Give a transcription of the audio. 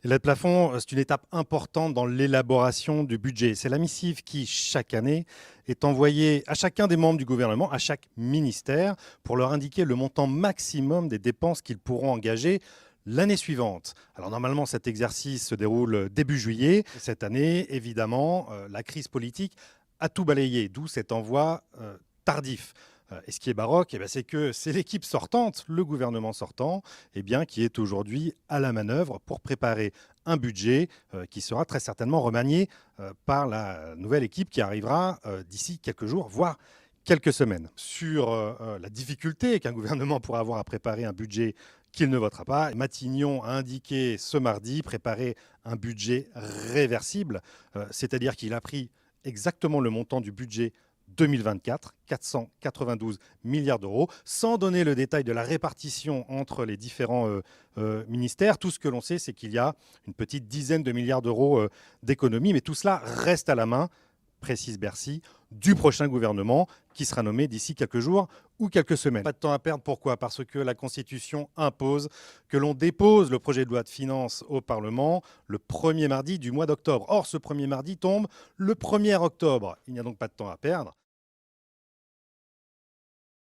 Et l'aide plafond, c'est une étape importante dans l'élaboration du budget. C'est la missive qui, chaque année, est envoyée à chacun des membres du gouvernement, à chaque ministère, pour leur indiquer le montant maximum des dépenses qu'ils pourront engager l'année suivante. Alors normalement, cet exercice se déroule début juillet. Cette année, évidemment, la crise politique a tout balayé, d'où cet envoi tardif. Et ce qui est baroque, c'est que c'est l'équipe sortante, le gouvernement sortant, qui est aujourd'hui à la manœuvre pour préparer un budget qui sera très certainement remanié par la nouvelle équipe qui arrivera d'ici quelques jours, voire quelques semaines. Sur la difficulté qu'un gouvernement pourra avoir à préparer un budget qu'il ne votera pas, Matignon a indiqué ce mardi préparer un budget réversible, c'est-à-dire qu'il a pris exactement le montant du budget 2024, 492 milliards d'euros, sans donner le détail de la répartition entre les différents ministères. Tout ce que l'on sait, c'est qu'il y a une petite dizaine de milliards d'euros d'économies, mais tout cela reste à la main, précise Bercy, du prochain gouvernement qui sera nommé d'ici quelques jours ou quelques semaines. Pas de temps à perdre, pourquoi? Parce que la Constitution impose que l'on dépose le projet de loi de finances au Parlement le premier mardi du mois d'octobre. Or, ce premier mardi tombe le 1er octobre. Il n'y a donc pas de temps à perdre.